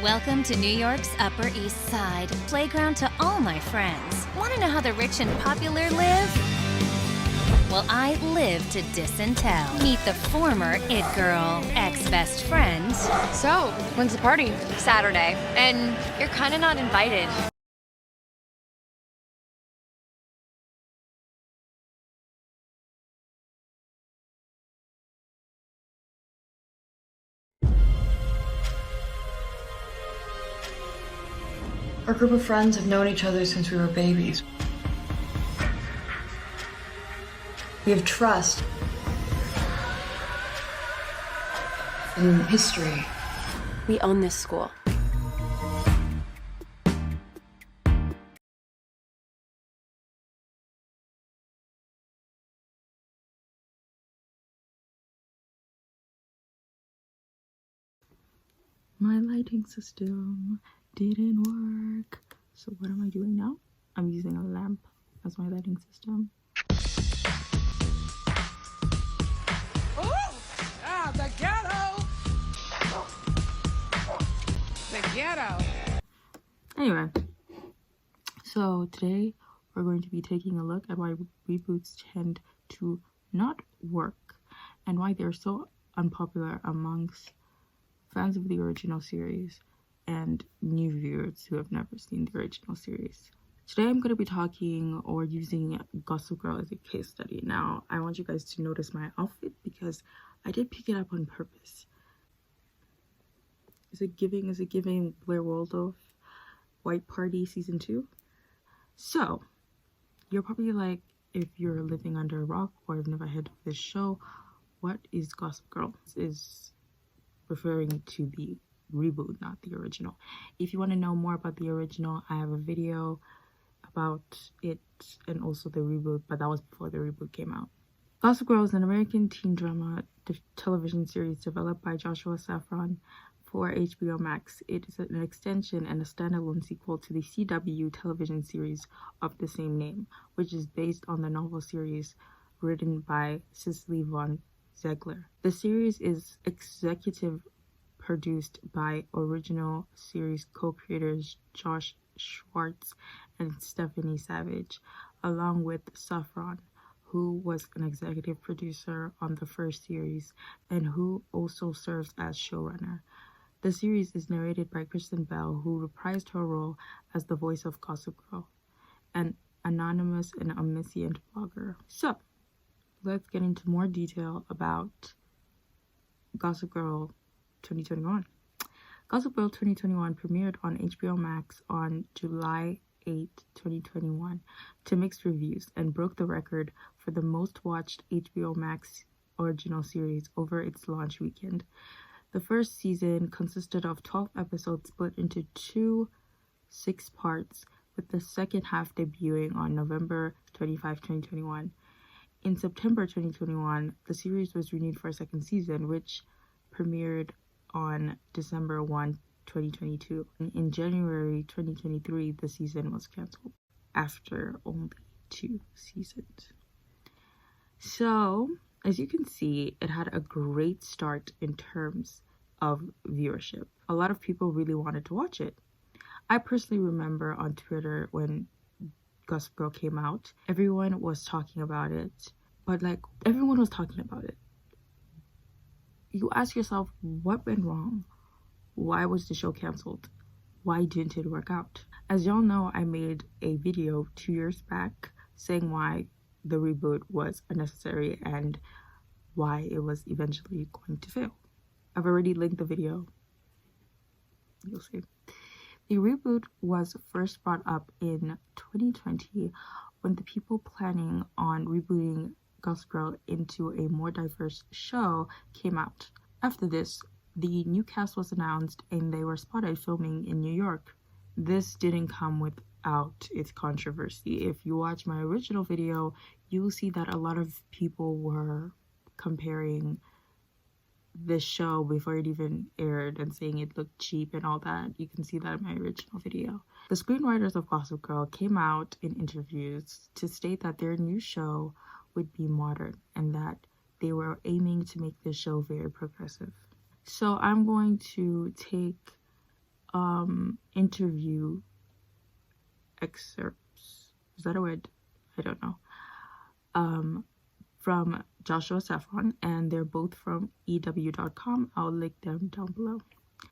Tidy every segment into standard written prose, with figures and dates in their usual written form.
Welcome to New York's Upper East Side, playground to all my friends. Want to know how the rich and popular live? Well, I live to disentell. Meet the former it girl, ex-best friend. So, when's the party? Saturday, and you're kind of not invited. Our group of friends have known each other since we were babies. We have trust in history. We own this school. My lighting system didn't work. So what am I doing now? I'm using a lamp as my lighting system. Oh! Ah, the ghetto! The ghetto! Anyway, so today we're going to be taking a look at why reboots tend to not work and why they're so unpopular amongst fans of the original series and new viewers who have never seen the original series. Today I'm going to be talking or using Gossip Girl as a case study. Now, I want you guys to notice my outfit because I did pick it up on purpose. Is it giving Blair Waldorf White Party Season 2? So, you're probably like, if you're living under a rock or have never heard of this show, what is Gossip Girl? This is referring to the reboot, not the original. If you want to know more about the original, I have a video about it and also the reboot, but that was before the reboot came out. Gossip Girl is an American teen drama television series developed by Joshua Safran for HBO Max. It is an extension and a standalone sequel to the CW television series of the same name, which is based on the novel series written by Cicely von Ziegler. The series is executive produced by original series co-creators Josh Schwartz and Stephanie Savage, along with Safran, who was an executive producer on the first series and who also serves as showrunner. The series is narrated by Kristen Bell, who reprised her role as the voice of Gossip Girl, an anonymous and omniscient blogger. So, let's get into more detail about Gossip Girl 2021. Gossip Girl 2021 premiered on HBO Max on July 8, 2021 to mixed reviews and broke the record for the most watched HBO Max original series over its launch weekend. The first season consisted of 12 episodes split into 6 parts, with the second half debuting on November 25, 2021. In September 2021, the series was renewed for a second season, which premiered on December 1, 2022. In January 2023, the season was canceled after only 2 seasons. So, as you can see, it had a great start in terms of viewership. A lot of people really wanted to watch it. I personally remember on Twitter when Gossip Girl came out, everyone was talking about it, but like everyone was talking about it. You ask yourself, what went wrong? Why was the show canceled? Why didn't it work out? As y'all know, I made a video 2 years back saying why the reboot was unnecessary and why it was eventually going to fail. I've already linked the video. You'll see. The reboot was first brought up in 2020 when the people planning on rebooting Gossip Girl into a more diverse show came out. After this, the new cast was announced and they were spotted filming in New York. This didn't come without its controversy. If you watch my original video, you will see that a lot of people were comparing this show before it even aired and saying it looked cheap and all that. You can see that in my original video. The screenwriters of Gossip Girl came out in interviews to state that their new show would be modern and that they were aiming to make this show very progressive. So I'm going to take interview excerpts. Is that a word? I don't know. From Joshua Saffron, and they're both from EW.com. I'll link them down below.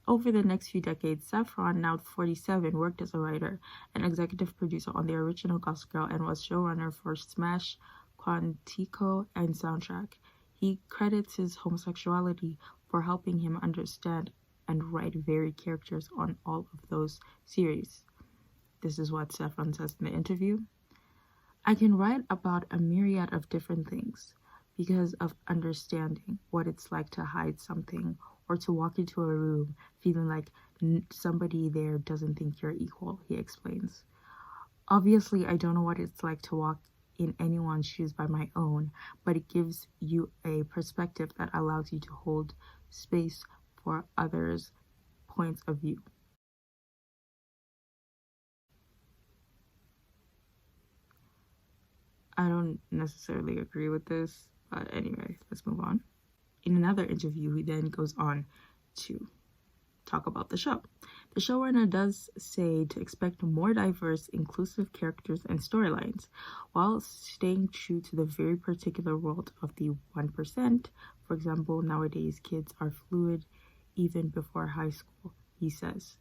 Over the next few decades, Saffron, now 47, worked as a writer and executive producer on the original Gossip Girl and was showrunner for Smash, Quantico, and Soundtrack. He credits his homosexuality for helping him understand and write varied characters on all of those series. This is what Saffron says in the interview. I can write about a myriad of different things because of understanding what it's like to hide something or to walk into a room feeling like somebody there doesn't think you're equal, he explains. Obviously, I don't know what it's like to walk in anyone's shoes by my own, but it gives you a perspective that allows you to hold space for others' points of view. I don't necessarily agree with this, but anyway, let's move on. In another interview, he then goes on to talk about the show. The showrunner does say to expect more diverse, inclusive characters and storylines, while staying true to the very particular world of the 1%. For example, nowadays kids are fluid even before high school, he says.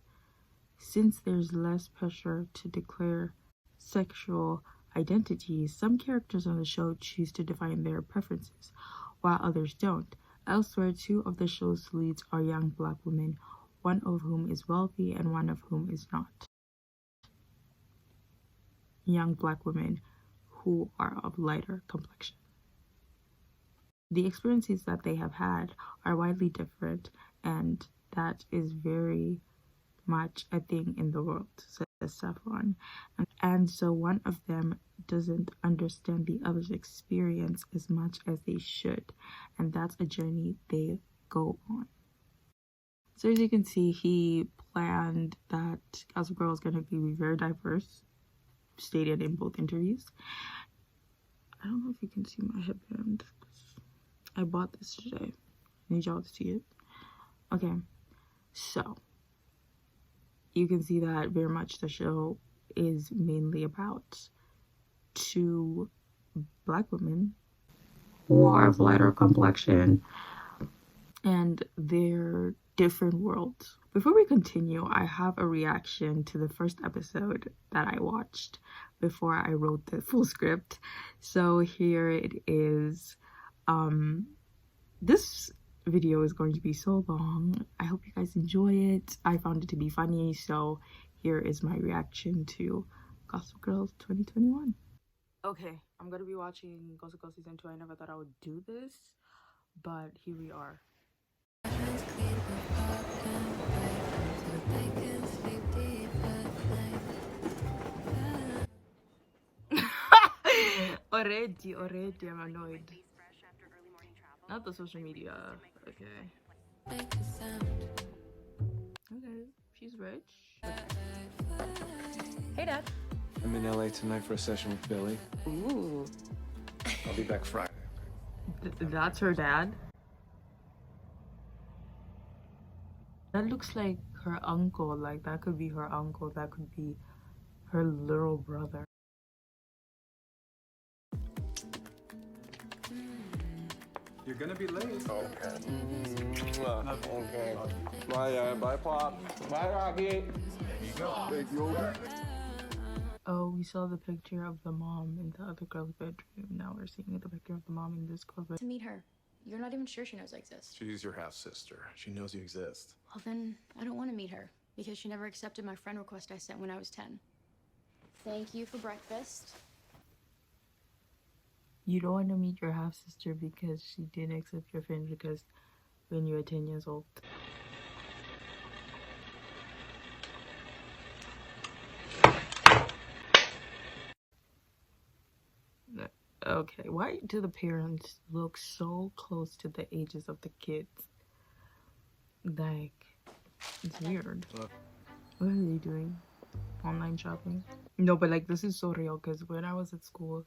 Since there's less pressure to declare sexual identities, some characters on the show choose to define their preferences, while others don't. Elsewhere, two of the show's leads are young Black women, one of whom is wealthy and one of whom is not. Young Black women who are of lighter complexion. The experiences that they have had are widely different, and that is very much a thing in the world, says Saffron. And so one of them doesn't understand the other's experience as much as they should, and that's a journey they go on. So as you can see, he planned that Gossip Girl is going to be very diverse, stated in both interviews. I don't know if you can see my headband. I bought this today. I need y'all to see it. Okay, so you can see that very much the show is mainly about two Black women who are of lighter complexion and their different worlds. Before we continue, I have a reaction to the first episode that I watched before I wrote the full script. So here it is. This video is going to be so long. I hope you guys enjoy it. I found it to be funny, so here is my reaction to Gossip Girl 2021. Okay, I'm gonna be watching Gossip Girl season 2. I never thought I would do this, but here we are. already I'm annoyed. Not the social media. Okay, she's rich. Hey, Dad. I'm in LA tonight for a session with Billy. Ooh. I'll be back Friday. That's her dad. That looks like her uncle. Like, that could be her uncle. That could be her little brother. You're gonna be late. Okay. Okay. Bye, Pop. Bye, Rocky. There you go. Thank you. Oh, we saw the picture of the mom in the other girl's bedroom. Now we're seeing the picture of the mom in this girl's bedroom. To meet her. You're not even sure she knows I exist. She's your half-sister. She knows you exist. Well, then I don't want to meet her because she never accepted my friend request I sent when I was 10. Thank you for breakfast. You don't want to meet your half-sister because she didn't accept your friend because when you were 10 years old. Okay, why do the parents look so close to the ages of the kids? Like, it's weird. What are they doing? Online shopping? No, but like, this is so real because when I was at school,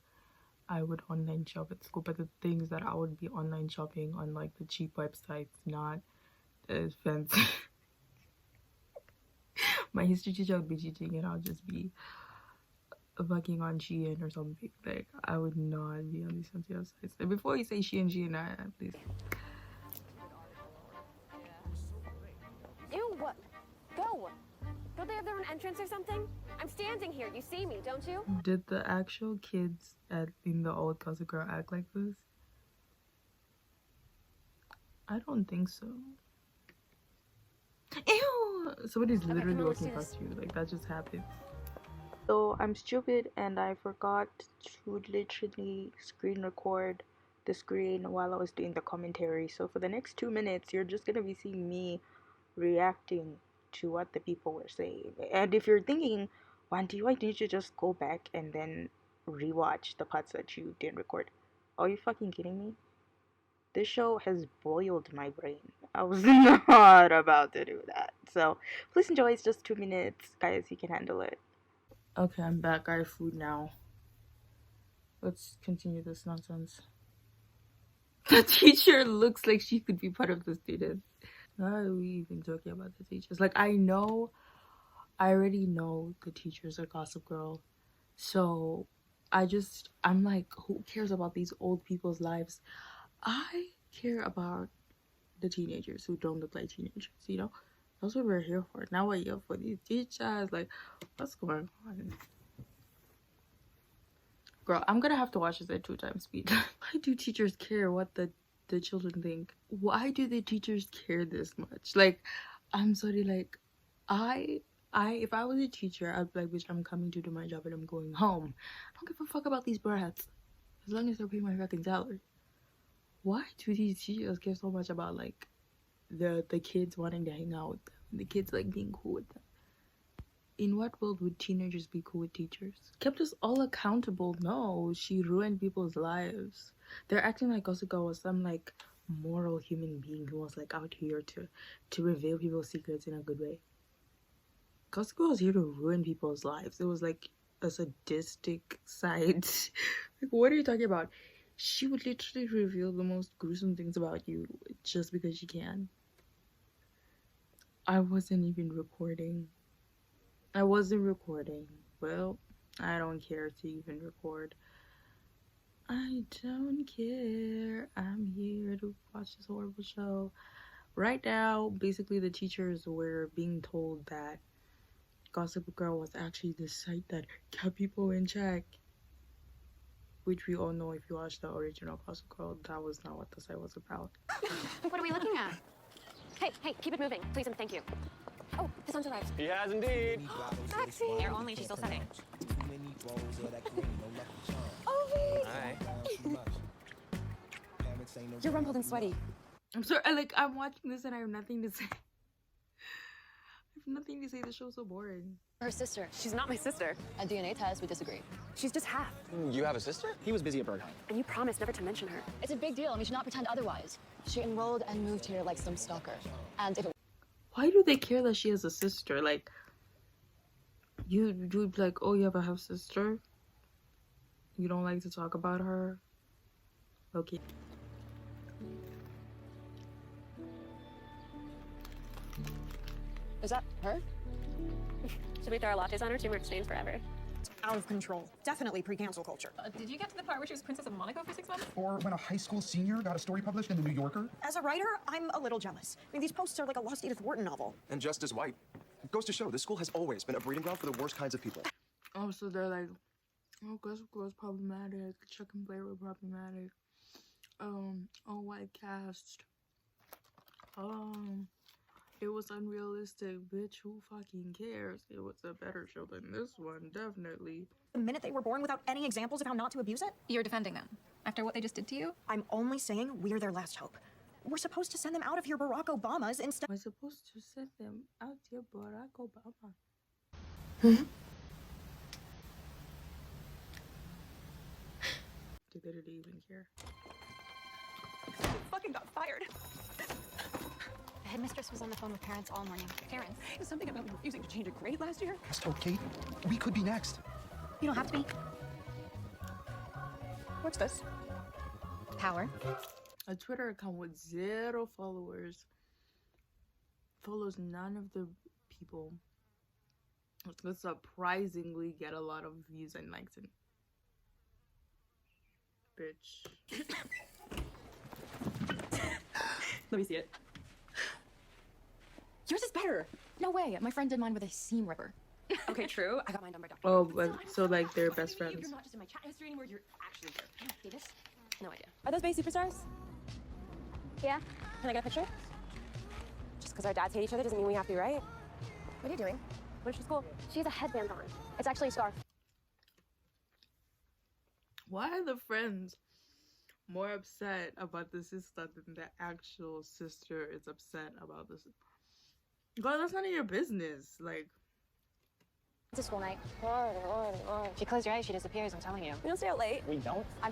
I would online shop at school, but the things that I would be online shopping on like the cheap websites, not as fancy. My history teacher would be teaching and I'll just be fucking on Shein or something. Like, I would not be on these sensitive sites. And before you say Shein, please. Ew, what? Go! Don't they have their own entrance or something? I'm standing here. You see me, don't you? Did the actual kids in the old Gossip Girl act like this? I don't think so. Ew! Somebody's literally walking past you. Like, that just happened. So I'm stupid and I forgot to literally screen record the screen while I was doing the commentary. So for the next 2 minutes, you're just gonna be seeing me reacting to what the people were saying. And if you're thinking, Wanty, why didn't you just go back and then rewatch the parts that you didn't record? Are you fucking kidding me? This show has boiled my brain. I was not about to do that. So please enjoy. It's just 2 minutes. Guys, you can handle it. Okay, I'm back. I have food now. Let's continue this nonsense. The teacher looks like she could be part of the students. Why are we even talking about the teachers? Like, I already know the teachers are Gossip Girl. So I'm like, who cares about these old people's lives? I care about the teenagers who don't look like teenagers, you know? That's what we're here for. Now we're here for these teachers. Like, what's going on? Girl, I'm gonna have to watch this at 2 times speed. Why do teachers care what the children think? Why do the teachers care this much? Like, I'm sorry, like, if I was a teacher, I'd be like, bitch, I'm coming to do my job and I'm going home. I don't give a fuck about these brats. As long as they're paying my fucking salary. Why do these teachers care so much about, like, the kids wanting to hang out with them? The kids, like, being cool with them? In what world would teenagers be cool with teachers? Kept us all accountable. No, she ruined people's lives. They're acting like Gossip Girl was some, like, moral human being who was, like, out here to reveal people's secrets in a good way. Gossip Girl was here to ruin people's lives. It was, like, a sadistic side. Like, what are you talking about? She would literally reveal the most gruesome things about you just because she can. I wasn't even recording. Well, I don't care to even record. I don't care. I'm here to watch this horrible show. Right now, basically the teachers were being told that Gossip Girl was actually the site that kept people in check. Which we all know, if you watch the original Gossip Girl, that was not what the site was about. What are we looking at? Hey, keep it moving, please and thank you. Oh, the sun's arrived. He has indeed. Sexy. They're only, she's still setting. Oh, Hi. you're rumpled and sweaty. I'm sorry, I'm watching this and I have nothing to say. Nothing to say. The show's so boring. Her sister. She's not my sister. A DNA test, we disagree. She's just half. You have a sister? He was busy at Bergheim. And you promised never to mention her. It's a big deal, and we should not pretend otherwise. She enrolled and moved here like some stalker. And if it Why do they care that she has a sister? Like, you'd be like, oh, you have a half sister? You don't like to talk about her? Okay. is that her? Should we throw our lattes on her? 2 more exchange forever. Out of control. Definitely pre-cancel culture. Did you get to the part where she was Princess of Monaco for 6 months? Or when a high school senior got a story published in the New Yorker. As a writer, I'm a little jealous. I mean, these posts are like a lost Edith Wharton novel. And just as white. It goes to show this school has always been a breeding ground for the worst kinds of people. Oh, so they're like, oh, Gossip Girl's problematic. Chuck and Blair were problematic. Oh, white cast. It was unrealistic. Bitch, who fucking cares? It was a better show than this one, definitely. The minute they were born without any examples of how not to abuse it? You're defending them after what they just did to you? I'm only saying we're their last hope. We're supposed to send them out of here Barack Obamas instead. We're supposed to send them out here Barack Obama. Did they even care? Fucking got fired. The headmistress was on the phone with parents all morning. Parents, is something about refusing to change a grade last year? I told Kate, we could be next. You don't have to be. What's this? Power. A Twitter account with 0 followers follows none of the people It's gonna surprisingly get a lot of views and likes and bitch. Let me see it. Yours is better. No way. My friend did mine with a seam ripper. Okay, true. I got mine done by Dr. Oh, but so like they're best friends. You're not just in my chat history anymore. You're actually here. Davis? No idea. Are those Bay Superstars? Yeah. Can I get a picture? Just because our dads hate each other doesn't mean we have to, right? What are you doing? What is she school? She has a headband on. It's actually a scarf. Why are the friends more upset about the sister than the actual sister is upset about this? God, that's none of your business. Like, It's a school night. If you close your eyes, she disappears, I'm telling you. We don't stay out late. We don't? I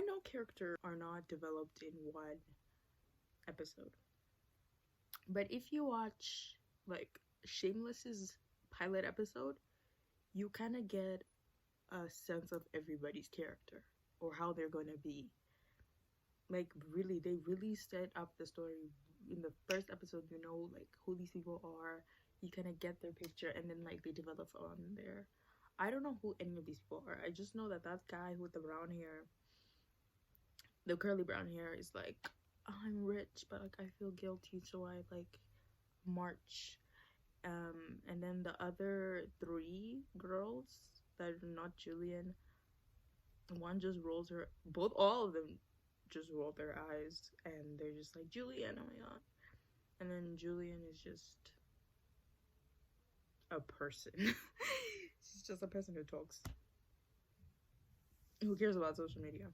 know characters are not developed in one episode. But if you watch like Shameless's pilot episode, you kind of get a sense of everybody's character or how they're going to be. Like, really, they really set up the story in the first episode. You know, like, who these people are. You kind of get their picture, and then like they develop on there. I don't know who any of these people are. I just know that guy with the brown hair, the curly brown hair, is like, I'm rich, but like I feel guilty, so I like march. And then the other three girls that are not Julian, one just rolls her, all of them just roll their eyes, and they're just like, Julian, oh my god. And then Julian is just a person. She's just a person who talks. Who cares about social media?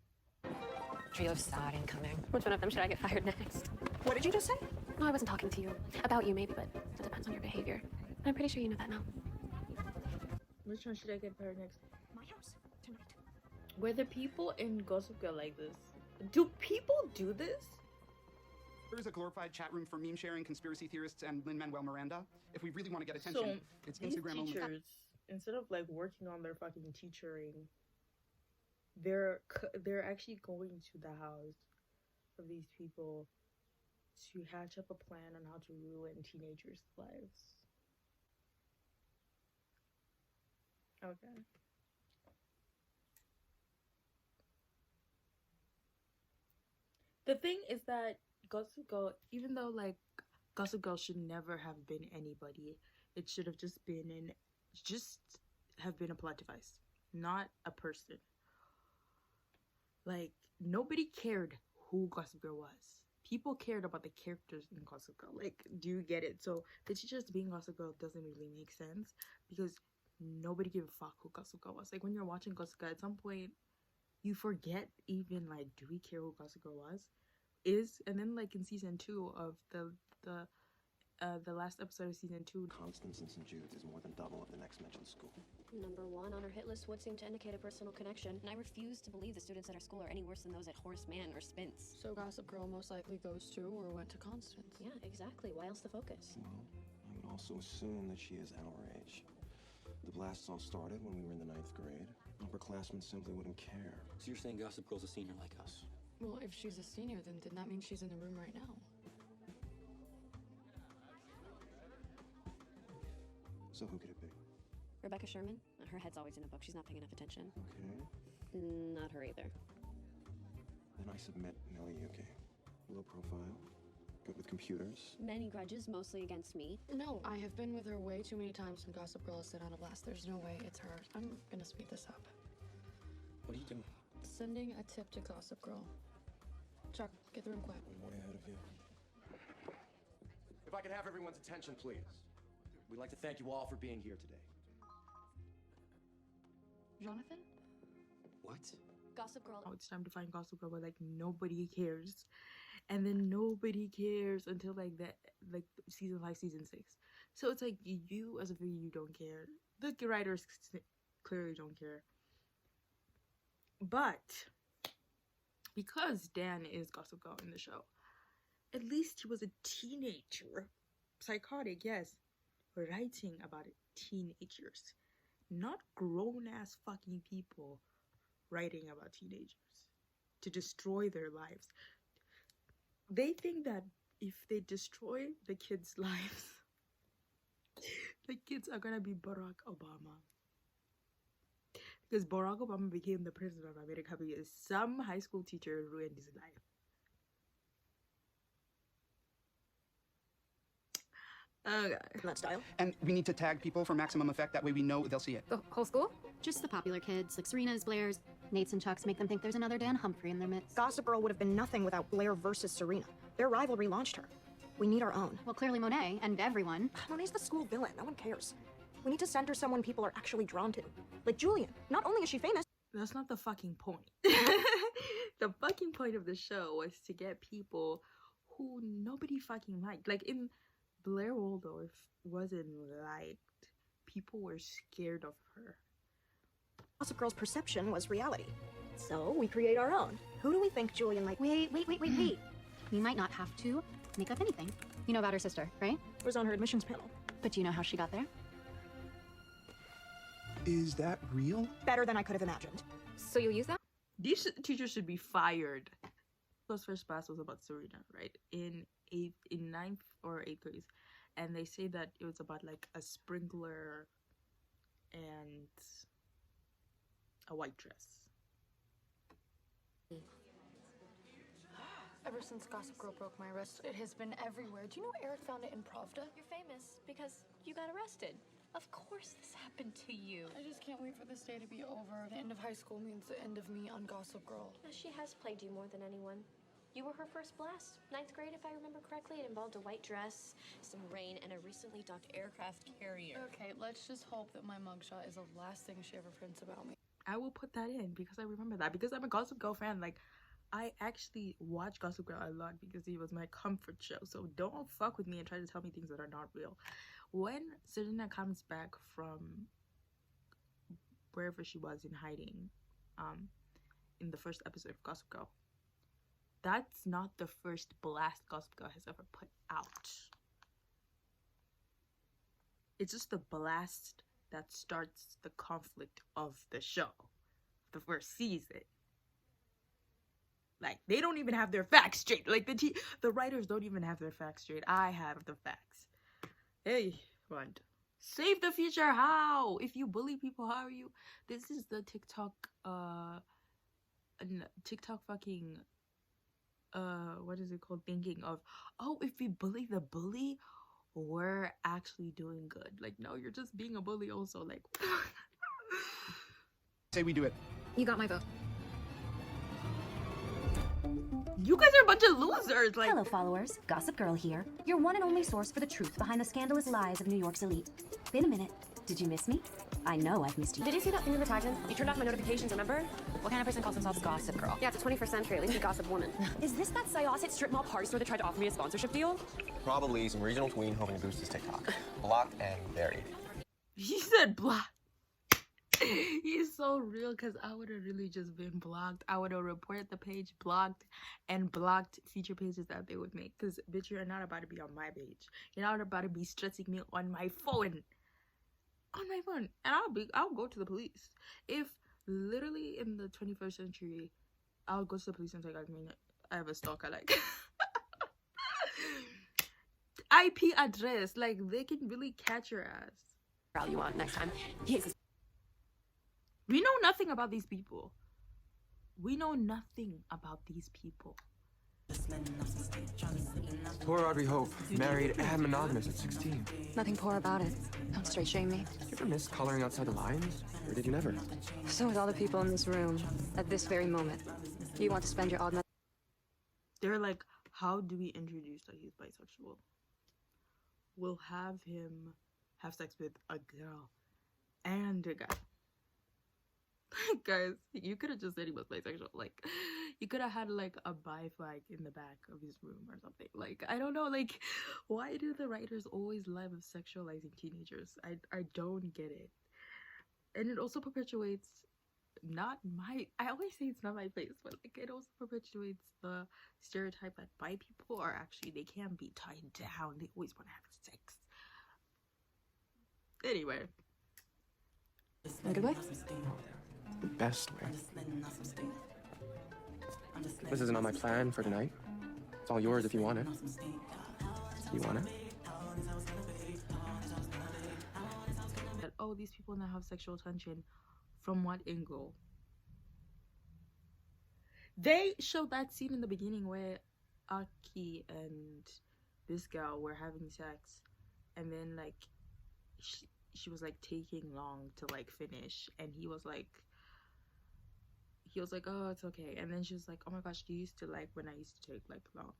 Trio of sad incoming. Which one of them should I get fired next? What did you just say? No, I wasn't talking to you. About you, maybe, but it depends on your behavior. And I'm pretty sure you know that now. Which one should I get fired next? My house tonight. Were the people in Gossip Girl like this? Do people do this? There's a glorified chat room for meme sharing conspiracy theorists and Lin-Manuel Miranda. If we really want to get attention, it's these Instagram teachers, only. instead of like working on their fucking teachering, they're actually going to the house of these people to hatch up a plan on how to ruin teenagers' lives. Okay. The thing is that Gossip Girl, even though like Gossip Girl should never have been anybody, it should have just have been a plot device, not a person. Like, nobody cared who Gossip Girl was. People cared about the characters in Gossip Girl. Like, do you get it? So the teachers being Gossip Girl doesn't really make sense because nobody gave a fuck who Gossip Girl was. Like, when you're watching Gossip Girl, at some point you forget even like, do we care who Gossip Girl is? And then like in season 2 of the last episode of season 2, Constance in St. Jude's is more than double of the next mentioned school. Number 1 on our hit list would seem to indicate a personal connection, and I refuse to believe the students at our school are any worse than those at Horace Mann or Spence. So Gossip Girl most likely goes to or went to Constance. Yeah, exactly. Why else the focus? Well, I would also assume that she is our age. The blasts all started when we were in the 9th grade. Upperclassmen simply wouldn't care. So you're saying Gossip Girl's a senior like us? Well, if she's a senior, then didn't that mean she's in the room right now? So who could it be? Rebecca Sherman? Her head's always in a book. She's not paying enough attention. Okay. Not her either. Then I submit Nellie Yuki. Low profile. Good with computers. Many grudges, mostly against me. No, I have been with her way too many times and Gossip Girl has set on a blast. There's no way it's her. I'm gonna speed this up. What are you doing? Sending a tip to Gossip Girl. Chuck, get the room quiet. I'm way ahead of you. If I could have everyone's attention, please. We'd like to thank you all for being here today. Jonathan? What? Gossip Girl. Oh, it's time to find Gossip Girl, but like nobody cares, and then nobody cares until like season 5, season 6. So it's like you as a viewer, you don't care. The writers clearly don't care. But because Dan is Gossip Girl in the show, at least he was a teenager, psychotic, yes, writing about teenagers, not grown-ass fucking people writing about teenagers to destroy their lives. They think that if they destroy the kids' lives, The kids are gonna be Barack Obama. Because Barack Obama became the president of America because some high school teacher ruined his life. Okay. That style. And we need to tag people for maximum effect. That way we know they'll see it. The whole school? Just the popular kids, like Serena's, Blair's, Nate's, and Chuck's, make them think there's another Dan Humphrey in their midst. Gossip Girl would have been nothing without Blair versus Serena. Their rivalry launched her. We need our own. Well, clearly Monet and everyone. Monet's the school villain. No one cares. We need to send her someone people are actually drawn to. Like Julian. Not only is she famous. That's not the fucking point. The fucking point of the show was to get people who nobody fucking liked. Like in Blair Waldorf wasn't liked. People were scared of her. Gossip Girl's perception was reality. So we create our own. Who do we think Julian might... Wait. We might not have to make up anything. You know about her sister, right? was on her admissions panel. But do you know how she got there? Is that real? Better than I could have imagined. So you'll use that? These teachers should be fired. Those first class was about Serena, right? In 9th or 8th grade. And they say that it was about like a sprinkler and a white dress. Ever since Gossip Girl broke my wrist, it has been everywhere. Do you know Eric found it in Pravda? You're famous because you got arrested. Of course this happened to you. I just can't wait for this day to be over. The end of high school means the end of me on Gossip Girl. She has plagued you more than anyone. You were her first blast. 9th grade, if I remember correctly. It involved a white dress, some rain, and a recently docked aircraft carrier. Okay, let's just hope that my mugshot is the last thing she ever prints about me. I will put that in because I remember that. Because I'm a Gossip Girl fan. Like, I actually watch Gossip Girl a lot because it was my comfort show. So don't fuck with me and try to tell me things that are not real. When Serena comes back from wherever she was in hiding, in the first episode of Gossip Girl, that's not the first blast Gossip Girl has ever put out. It's just the blast that starts the conflict of the show, the first season. Like, they don't even have their facts straight. Like, the writers don't even have their facts straight. I have the facts. Hey, what? Save the future, how? If you bully people, how are you? This is the TikTok fucking, what is it called? Thinking of, oh, if we bully the bully, we're actually doing good. Like, no, you're just being a bully also. Like, Say we do it. You got my vote. you guys are a bunch of losers. Like, hello, followers. Gossip Girl here. Your one and only source for the truth behind the scandalous lies of New York's elite. Been a minute. Did you miss me? I know I've missed you. Did you see that thing in the tagged? You turned off my notifications, remember? What kind of person calls themselves Gossip Girl? Yeah, it's the 21st century. At least a gossip woman. Is this that Syosset strip mall party store that tried to offer me a sponsorship deal? Probably some regional tween hoping to boost his TikTok. Blocked and buried. he said blocked. He's so real because I would have really just been blocked. I would have reported the page, blocked, and blocked future pages that they would make. Because, bitch, you're not about to be on my page. You're not about to be stressing me on my phone. On my phone. And I'll go to the police. If literally in the 21st century, I'll go to the police and say, I have a stalker, like. IP address. Like, they can really catch your ass. All you want next time. Yes. We know nothing about these people. We know nothing about these people. Poor Audrey Hope, married and monogamous at 16. Nothing poor about it. Don't straight shame me. Did you ever miss coloring outside the lines? Or did you never? So with all the people in this room, at this very moment, you want to spend your odd night. They're like, how do we introduce that he's bisexual? We'll have him have sex with a girl and a guy. Guys, you could have just said he was bisexual. Like, you could have had like a bi flag in the back of his room or something. Like, I don't know, like, why do the writers always love sexualizing teenagers? I don't get it. And it also perpetuates I always say it's not my place, but like, it also perpetuates the stereotype that bi people are actually, they can't be tied down. They always want to have sex. Anyway. In a good way? The best way. This isn't on my plan for tonight. It's all yours if you want it. You want it? oh, these people now have sexual tension. From what angle? They showed that scene in the beginning where Aki and this girl were having sex, and then like she was like taking long to like finish, and he was like, oh, it's okay. And then she was like, oh my gosh, do you used to like when I used to take like long?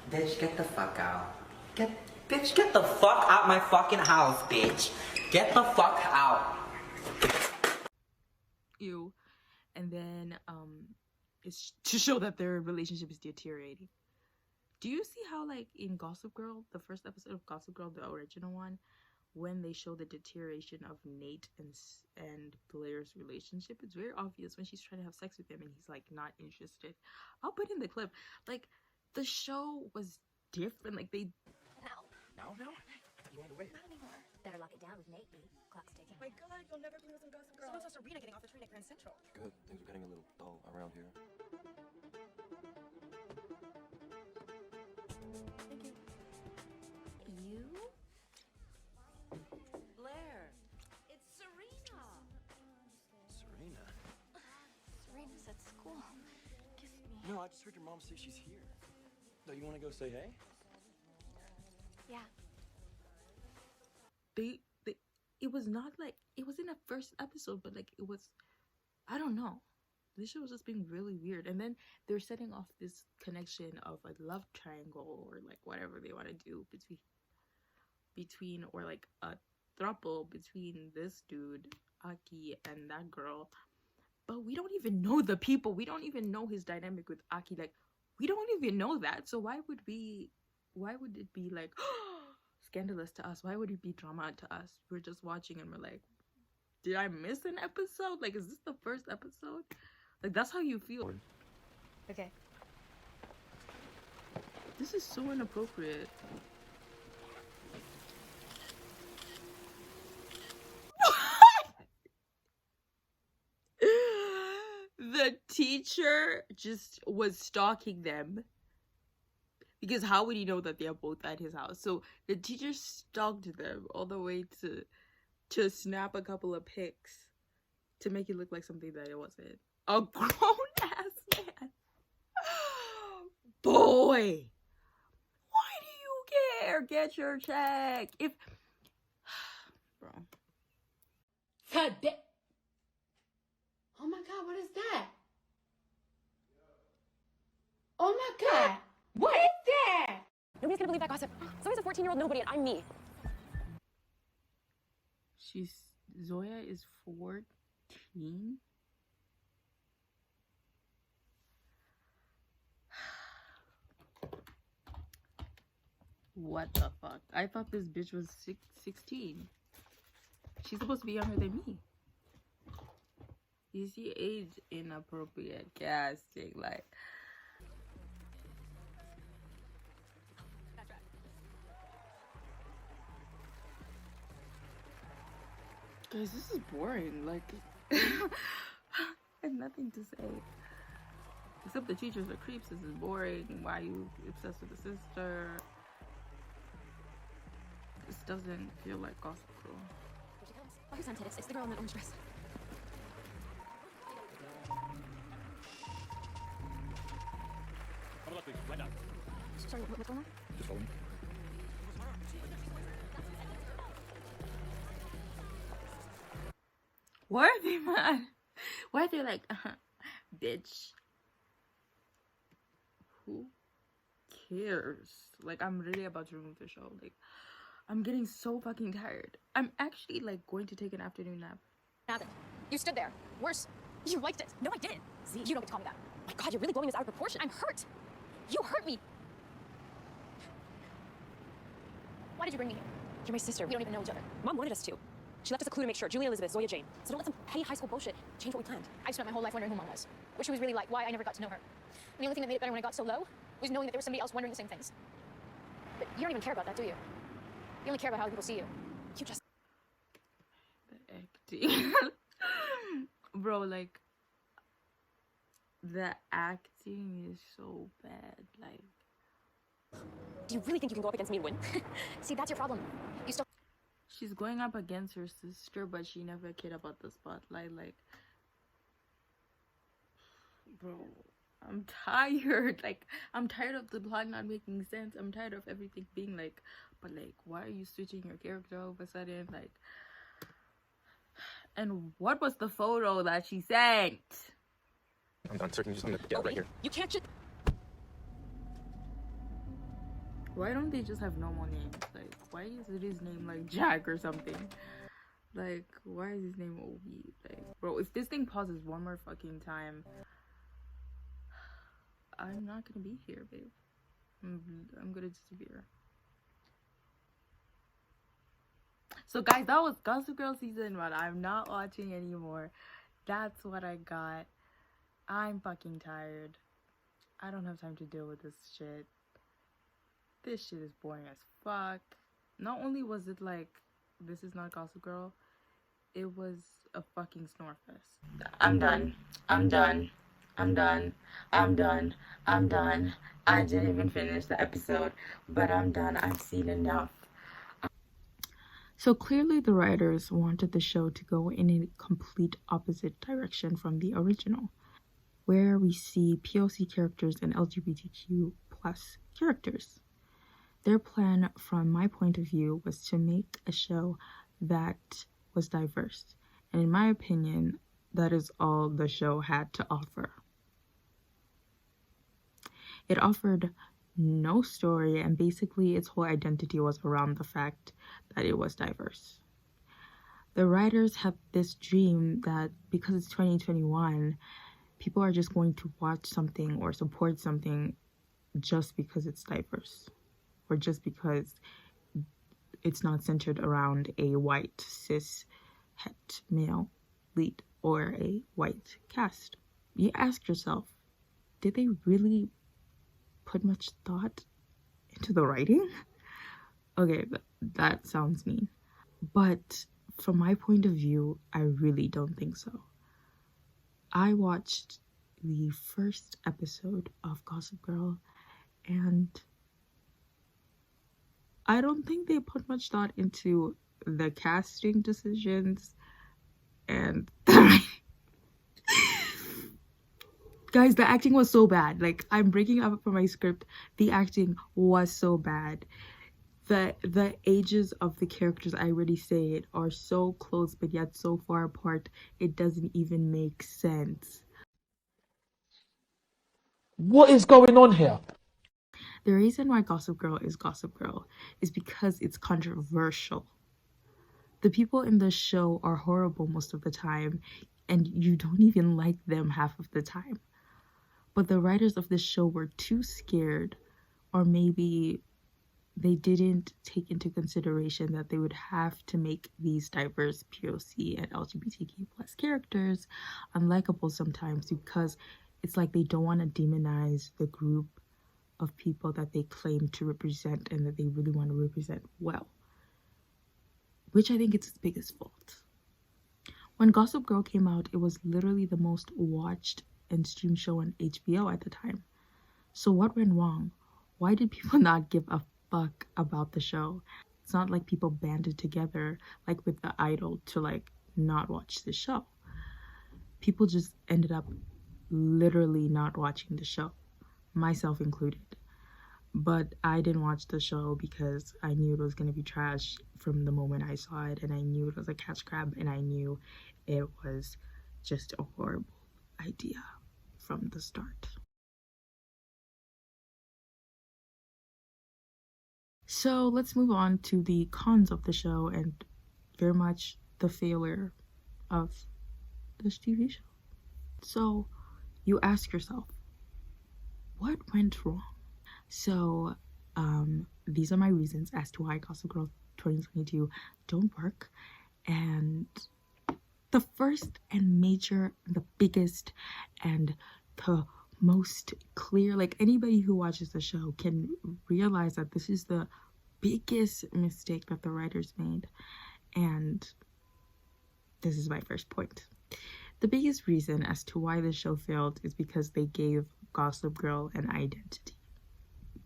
Bitch, get the fuck out. Bitch, get the fuck out my fucking house, bitch. Get the fuck out. Ew. And then it's to show that their relationship is deteriorating. Do you see how like in Gossip Girl, the first episode of Gossip Girl, the original one, when they show the deterioration of Nate and Blair's relationship, it's very obvious when she's trying to have sex with him and he's like not interested. I'll put in the clip. Like the show was different. Like they No? I thought you wanted to wait. Not anymore. Better lock it down with Nate. Clock's ticking. My God, you'll never believe what's in Gossip Girl. So Serena getting off the train at Grand Central. Good. Things are getting a little dull around here. Thank you. You? Blair, it's Serena. Serena? Serena's at school. Kiss me. No, I just heard your mom say she's here. Do you want to go say hey? Yeah. It was not like, it was in the first episode, but like it was, I don't know. This show was just being really weird. And then they're setting off this connection of a love triangle or like whatever they want to do between or like a throuple between this dude, Aki, and that girl. But we don't even know the people. We don't even know his dynamic with Aki. Like, we don't even know that. So why would it be like scandalous to us? Why would it be drama to us? We're just watching and we're like, did I miss an episode? Like, is this the first episode? Like, that's how you feel. Okay. This is so inappropriate. The teacher just was stalking them. Because how would he know that they're both at his house? So the teacher stalked them all the way to snap a couple of pics to make it look like something that it wasn't. A grown-ass man. Boy! Why do you care? Get your check. If... Bro. Oh my God, what is that? Oh my God, what is that? Nobody's gonna believe that gossip. Zoe's a 14-year-old nobody, and I'm me. Zoya is 14? What the fuck? I thought this bitch was 16. She's supposed to be younger than me. You see age inappropriate casting, like. Guys, this is boring. Like, I have nothing to say. Except the teachers are creeps. This is boring. Why are you obsessed with the sister? This doesn't feel like Gossip Girl. Here she comes. Oh, here's Hunted. It's the girl in the orange dress. Come on, please. Right now. Sorry, what's going on? Just follow me. Why are they mad? Why are they like, bitch? Who cares? Like, I'm really about to remove the show. Like, I'm getting so fucking tired. I'm actually like going to take an afternoon nap. Happened. You stood there. Worse, you liked it. No, I didn't. Z, you don't get to call me that. My God, you're really blowing this out of proportion. I'm hurt. You hurt me. Why did you bring me here? You're my sister. We don't even know each other. Mom wanted us to. She left us a clue to make sure. Julia Elizabeth, Zoya Jane. So don't let some petty high school bullshit change what we planned. I spent my whole life wondering who Mom was. What she was really like, why I never got to know her. And the only thing that made it better when I got so low was knowing that there was somebody else wondering the same things. But you don't even care about that, do you? You only care about how other people see you. You just... The acting. Bro, like, the acting is so bad. Like, do you really think you can go up against me and win? See, that's your problem. You still... She's going up against her sister, but she never cared about the spotlight. Like, bro, I'm tired. Like, I'm tired of the plot not making sense. I'm tired of everything being like, but like, why are you switching your character all of a sudden? Like, and what was the photo that she sent? I'm done, sir. Can you just get out right here? You can't just. Why don't they just have normal names? Like, why is his name like Jack or something? Like, why is his name Obi? Like, bro, if this thing pauses one more fucking time, I'm not gonna be here, babe. I'm gonna disappear. So guys, that was Gossip Girl season 1. I'm not watching anymore. That's what I got. I'm fucking tired. I don't have time to deal with this shit. This shit is boring as fuck. Not only was it like, this is not Gossip Girl, it was a fucking snore fest. I'm done. I'm done. I'm done. I'm done. I'm done. I didn't even finish the episode, but I'm done. I've seen enough. So clearly the writers wanted the show to go in a complete opposite direction from the original, where we see POC characters and LGBTQ plus characters. Their plan, from my point of view, was to make a show that was diverse. And in my opinion, that is all the show had to offer. It offered no story, and basically its whole identity was around the fact that it was diverse. The writers had this dream that because it's 2021, people are just going to watch something or support something just because it's diverse, or just because it's not centered around a white cis het male lead or a white cast. You ask yourself, did they really put much thought into the writing? Okay, that sounds mean, but from my point of view, I really don't think so. I watched the first episode of Gossip Girl, and I don't think they put much thought into the casting decisions and guys, the acting was so bad. Like, I'm breaking up for my script. The acting was so bad. The ages of the characters, I already say it, are so close but yet so far apart, it doesn't even make sense. What is going on here? The reason why Gossip Girl is because it's controversial. The people in the show are horrible most of the time, and you don't even like them half of the time. But the writers of this show were too scared, or maybe they didn't take into consideration that they would have to make these diverse POC and LGBTQ plus characters unlikable sometimes, because it's like they don't want to demonize the group of people that they claim to represent and that they really want to represent well, which I think it's its biggest fault. When Gossip Girl came out, it was literally the most watched and streamed show on HBO at the time. So what went wrong? Why did people not give a fuck about the show? It's not like people banded together like with The Idol to like not watch the show. People just ended up literally not watching the show, myself included. But I didn't watch the show because I knew it was going to be trash from the moment I saw it, and I knew it was a cash grab, and I knew it was just a horrible idea from the start. So let's move on to the cons of the show and very much the failure of this TV show. So you ask yourself, what went wrong? So these are my reasons as to why Gossip Girl 2022 don't work. And the first and major, the biggest and the most clear, like anybody who watches the show can realize that this is the biggest mistake that the writers made. And this is my first point. The biggest reason as to why the show failed is because they gave Gossip Girl an identity.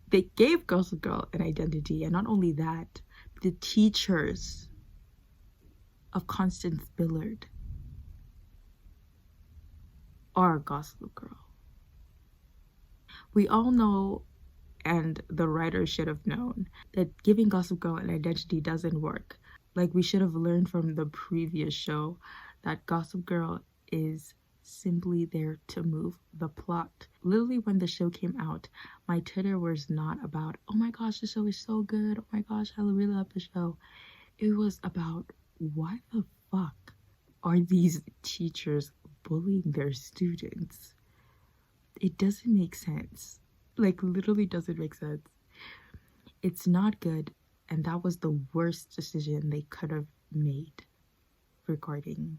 They gave Gossip Girl an identity, and not only that, the teachers of Constance Billard or Gossip Girl. We all know, and the writer should have known, that giving Gossip Girl an identity doesn't work. Like, we should have learned from the previous show that Gossip Girl is simply there to move the plot. Literally, when the show came out, my Twitter was not about, oh my gosh, the show is so good, oh my gosh, I really love the show. It was about, why the fuck are these teachers bullying their students? It doesn't make sense. Like, literally doesn't make sense. It's not good, and that was the worst decision they could have made regarding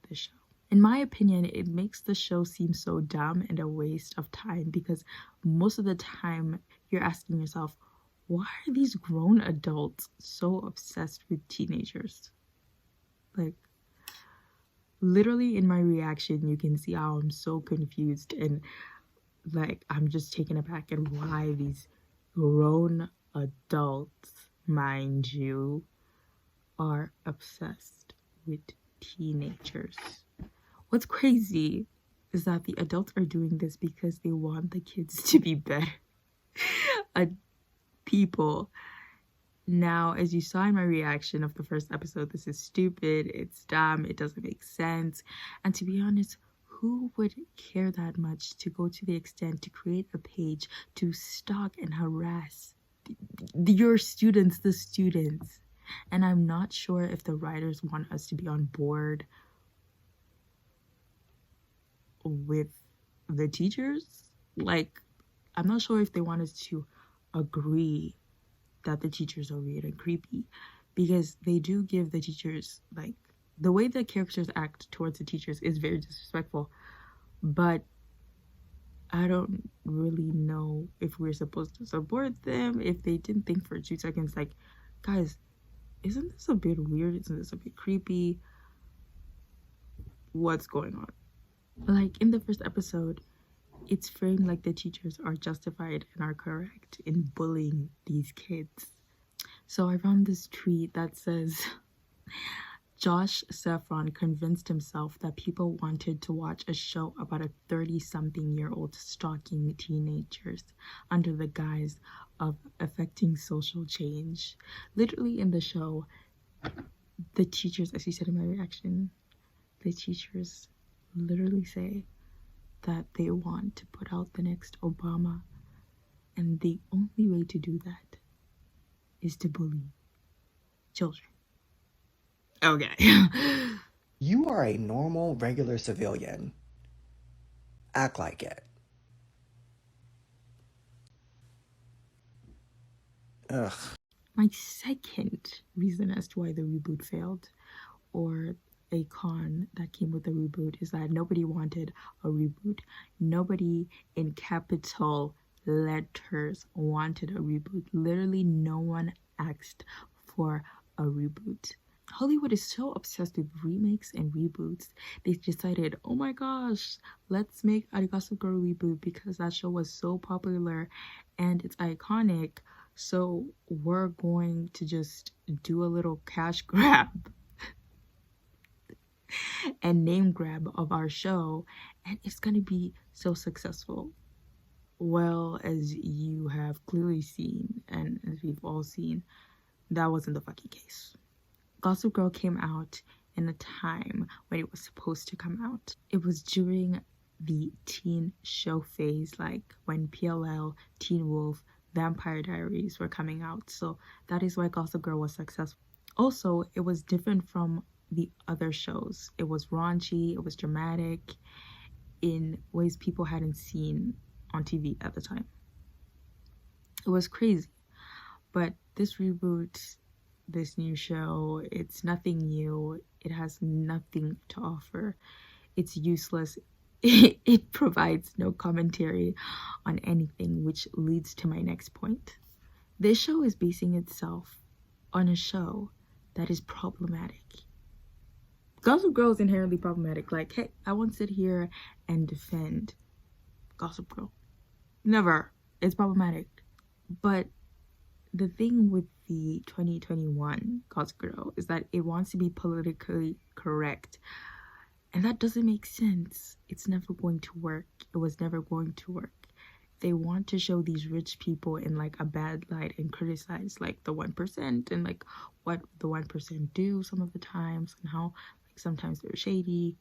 the show. In my opinion, it makes the show seem so dumb and a waste of time, because most of the time you're asking yourself, why are these grown adults so obsessed with teenagers? Like, literally in my reaction, you can see how I'm so confused, and like, I'm just taken aback at why these grown adults, mind you, are obsessed with teenagers. What's crazy is that the adults are doing this because they want the kids to be better people. Now, as you saw in my reaction of the first episode, this is stupid, it's dumb, it doesn't make sense. And to be honest, who would care that much to go to the extent to create a page to stalk and harass your students, the students? And I'm not sure if the writers want us to be on board with the teachers. Like, I'm not sure if they want us to agree that the teachers are weird and creepy, because they do give the teachers, like, the way the characters act towards the teachers is very disrespectful. But I don't really know if we're supposed to support them. If they didn't think for 2 seconds, like, guys, isn't this a bit weird? Isn't this a bit creepy? What's going on? Like, in the first episode, it's framed like the teachers are justified and are correct in bullying these kids. So I found this tweet that says, Josh Saffron convinced himself that people wanted to watch a show about a 30-something-year-old stalking teenagers under the guise of affecting social change. Literally in the show, the teachers, as you said in my reaction, the teachers literally say that they want to put out the next Obama, and the only way to do that is to bully children. Okay. You are a normal, regular civilian. Act like it. Ugh. My second reason as to why the reboot failed, or a con that came with the reboot, is that nobody wanted a reboot. Nobody in capital letters wanted a reboot. Literally no one asked for a reboot. Hollywood is so obsessed with remakes and reboots. They decided, oh my gosh, let's make a Gossip Girl reboot because that show was so popular and it's iconic. So we're going to just do a little cash grab and name grab of our show, and it's going to be so successful. Well, as you have clearly seen, and as we've all seen, that wasn't the fucking case. Gossip Girl came out in a time when it was supposed to come out. It was during the teen show phase, like when PLL, Teen Wolf, Vampire Diaries were coming out. So that is why Gossip Girl was successful. Also, it was different from the other shows. It was raunchy, it was dramatic in ways people hadn't seen on TV at the time. It was crazy. But this reboot, this new show, it's nothing new. It has nothing to offer. It's useless. It provides no commentary on anything, which leads to my next point. This show is basing itself on a show that is problematic. Gossip Girl is inherently problematic. Like, hey, I won't sit here and defend Gossip Girl. Never. It's problematic. But the thing with the 2021 Gossip Girl is that it wants to be politically correct. And that doesn't make sense. It's never going to work. It was never going to work. They want to show these rich people in like a bad light and criticize like the 1% and like what the 1% do some of the times and how like sometimes they're shady.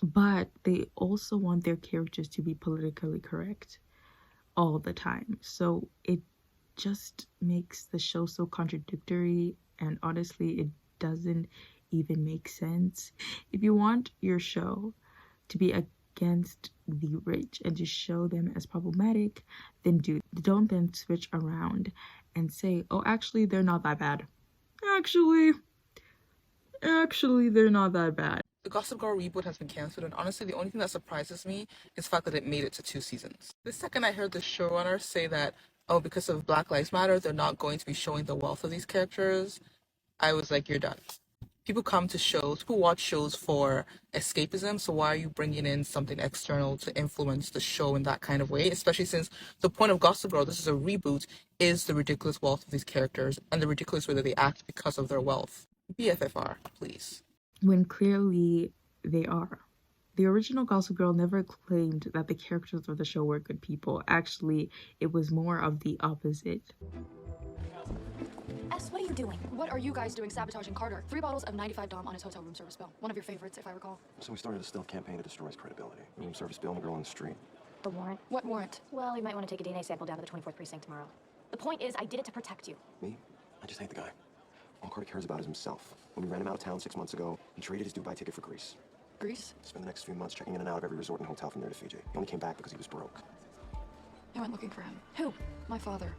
But they also want their characters to be politically correct all the time. So it just makes the show so contradictory, and honestly it doesn't even make sense. If you want your show to be against the rich and to show them as problematic, then don't then switch around and say, oh, actually they're not that bad. Actually they're not that bad. The Gossip Girl reboot has been cancelled, and honestly the only thing that surprises me is the fact that it made it to 2 seasons. The second I heard the showrunner say that, oh, because of Black Lives Matter they're not going to be showing the wealth of these characters, I was like, you're done. People come to shows, people watch shows for escapism, so why are you bringing in something external to influence the show in that kind of way? Especially since the point of Gossip Girl, this is a reboot, is the ridiculous wealth of these characters and the ridiculous way that they act because of their wealth. BFFR, please. When clearly they are. The original Gossip Girl never claimed that the characters of the show were good people. Actually, it was more of the opposite. S, what are you doing? What are you guys doing sabotaging Carter? 3 bottles of 95 Dom on his hotel room service bill. One of your favorites, if I recall. So we started a stealth campaign to destroy his credibility. Room service bill and a girl on the street. The warrant? What warrant? Well, you might want to take a DNA sample down to the 24th precinct tomorrow. The point is, I did it to protect you. Me? I just hate the guy. All Carter cares about is himself. When we ran him out of town 6 months ago, he traded his Dubai ticket for Greece. Greece? Spent the next few months checking in and out of every resort and hotel from there to Fiji. He only came back because he was broke. I went looking for him. Who? My father.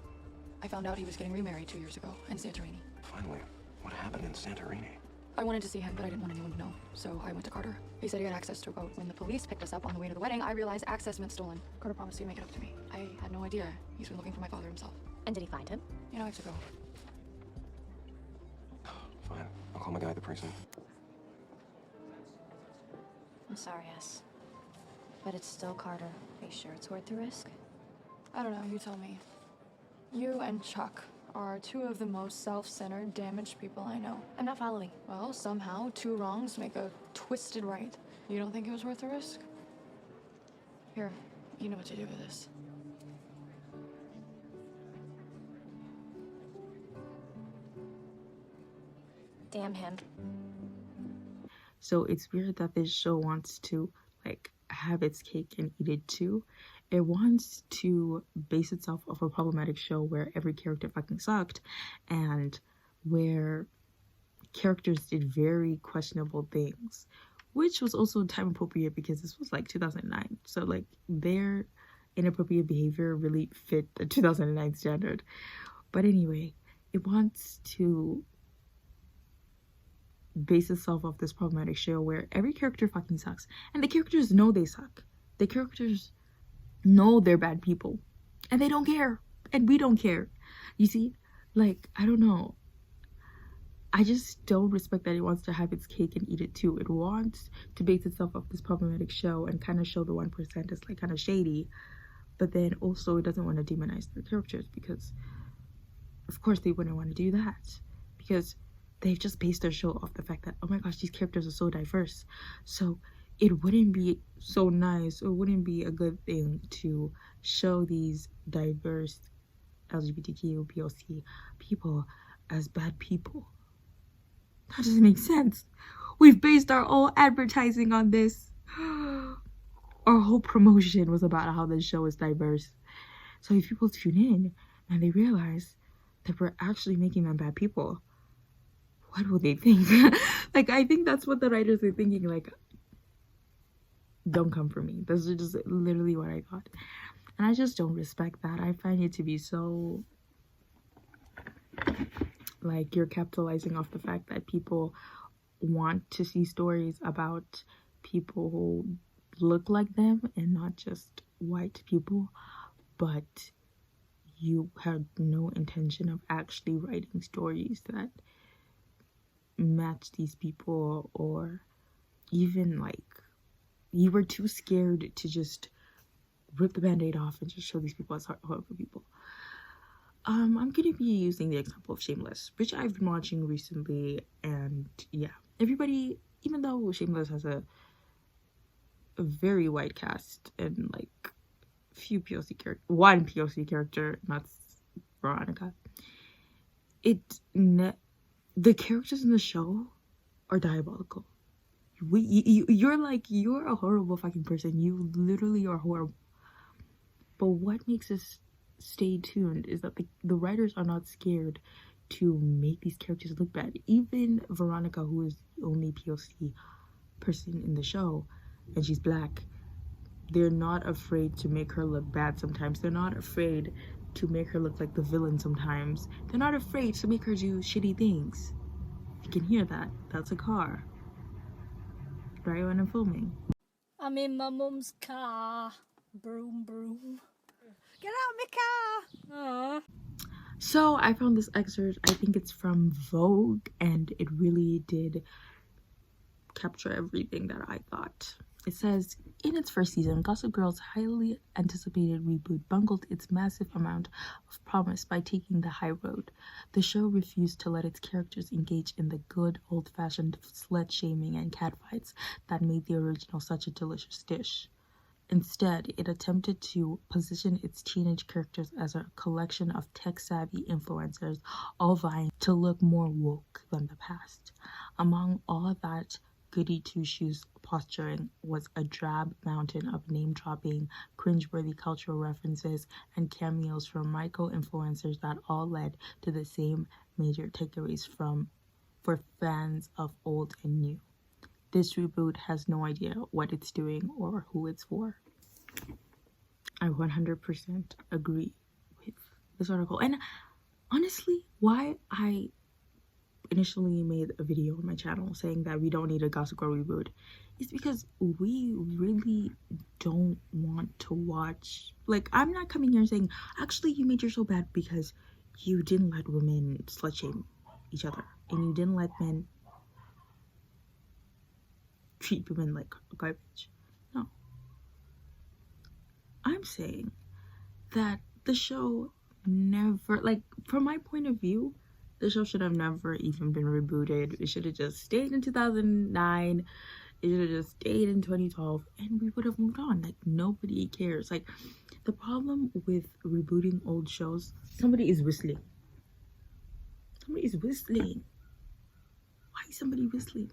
I found out he was getting remarried 2 years ago in Santorini. Finally, what happened in Santorini? I wanted to see him, but I didn't want anyone to know, so I went to Carter. He said he had access to a boat. When the police picked us up on the way to the wedding, I realized access meant stolen. Carter promised he'd make it up to me. I had no idea. He's been looking for my father himself. And did he find him? You know, I have to go. Fine, I'll call my guy at the precinct. I'm sorry, S. But it's still Carter. Are you sure it's worth the risk? I don't know, you tell me. You and Chuck are 2 of the most self-centered, damaged people I know. I'm not following. Well, somehow 2 wrongs make a twisted right. You don't think it was worth the risk? Here, you know what to do with this. Damn him. So it's weird that this show wants to like have its cake and eat it too. It wants to base itself off a problematic show where every character fucking sucked and where characters did very questionable things, which was also time appropriate because this was like 2009. So like their inappropriate behavior really fit the 2009 standard. But anyway, it wants to base itself off this problematic show where every character fucking sucks. And the characters know they suck. The characters know they're bad people. And they don't care. And we don't care. You see? Like, I don't know. I just don't respect that it wants to have its cake and eat it too. It wants to base itself off this problematic show and kind of show the 1% as like kind of shady. But then also it doesn't want to demonize their characters because of course they wouldn't want to do that. Because they've just based their show off the fact that, oh my gosh, these characters are so diverse. So it wouldn't be so nice, or wouldn't be a good thing to show these diverse LGBTQ, POC people as bad people. That doesn't make sense. We've based our whole advertising on this. Our whole promotion was about how this show is diverse. So if people tune in and they realize that we're actually making them bad people, what will they think? Like, I think that's what the writers are thinking. Like, don't come for me. This is just literally what I thought. And I just don't respect that. I find it to be so, like, you're capitalizing off the fact that people want to see stories about people who look like them and not just white people. But you had no intention of actually writing stories that match these people, or even like you were too scared to just rip the band-aid off and just show these people as horrible people. I'm gonna be using the example of Shameless, which I've been watching recently, and yeah, everybody, even though Shameless has a very wide cast and like few POC character, one POC character, not Veronica, the characters in the show are diabolical. You're a horrible fucking person. You literally are horrible. But what makes us stay tuned is that the writers are not scared to make these characters look bad. Even Veronica, who is the only POC person in the show, and she's black, they're not afraid to make her look bad sometimes. They're not afraid to make her look like the villain sometimes. They're not afraid to make her do shitty things. You can hear that. That's a car. Right when I'm filming. I'm in my mum's car. Broom, broom. Get out of my car! Aww. So I found this excerpt. I think it's from Vogue, and it really did capture everything that I thought. It says, in its first season, Gossip Girl's highly anticipated reboot bungled its massive amount of promise by taking the high road. The show refused to let its characters engage in the good old-fashioned slut-shaming and catfights that made the original such a delicious dish. Instead, it attempted to position its teenage characters as a collection of tech-savvy influencers, all vying to look more woke than the past. Among all that goody two-shoes posturing was a drab mountain of name-dropping, cringeworthy cultural references and cameos from micro-influencers that all led to the same major takeaways for fans of old and new. This reboot has no idea what it's doing or who it's for. I 100% agree with this article. And honestly, why I initially made a video on my channel saying that we don't need a Gossip Girl reboot is because we really don't want to watch. Like, I'm not coming here saying, actually, you made your show bad because you didn't let women slut shame each other and you didn't let men treat women like garbage. No. I'm saying that the show never, like, from my point of view, the show should have never even been rebooted. It should have just stayed in 2009. It should have just stayed in 2012, and we would have moved on. Like, nobody cares. Like, the problem with rebooting old shows, somebody is whistling. Somebody is whistling. Why is somebody whistling?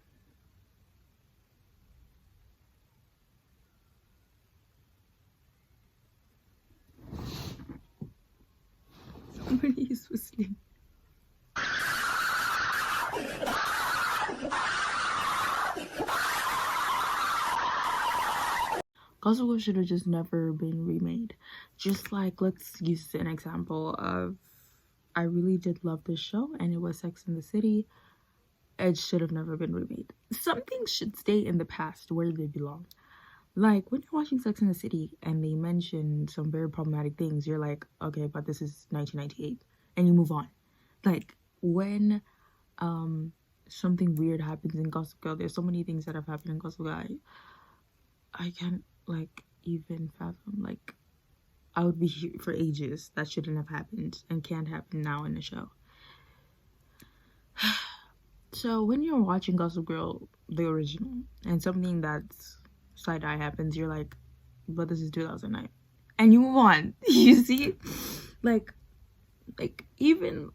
Somebody is whistling. Gossip Girl should have just never been remade. Just like, let's use an example of, I really did love this show, and it was Sex and the City. It should have never been remade. Some things should stay in the past where they belong. Like, when you're watching Sex and the City and they mention some very problematic things, you're like, okay, but this is 1998, and you move on. Like, when something weird happens in Gossip Girl, there's so many things that have happened in Gossip Girl, I can't, like, even fathom. Like, I would be here for ages. That shouldn't have happened and can't happen now in the show. So when you're watching Gossip Girl, the original, and something that's side-eye happens, you're like, but this is 2009, and you move on. You see, like even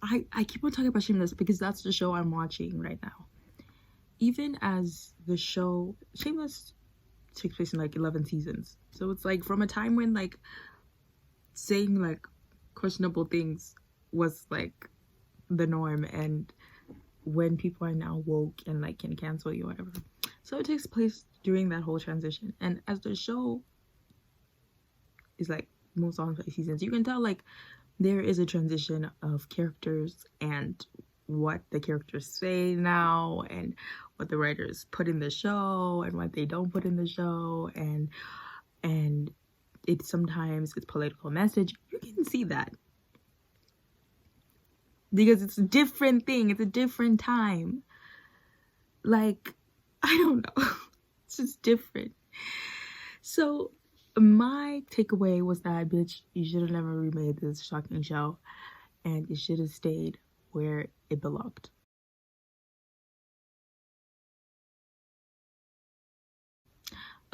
I keep on talking about Shameless because that's the show I'm watching right now. Even as the show Shameless takes place in like 11 seasons, so it's like from a time when like saying like questionable things was like the norm, and when people are now woke and like can cancel you or whatever. So it takes place during that whole transition, and as the show is like moves on by seasons, you can tell like there is a transition of characters and what the characters say now and what the writers put in the show and what they don't put in the show, and it sometimes it's political message. You can see that because it's a different thing, it's a different time. Like, I don't know. It's just different. So My takeaway was that, bitch, you should have never remade this shocking show, and it should have stayed where it belonged.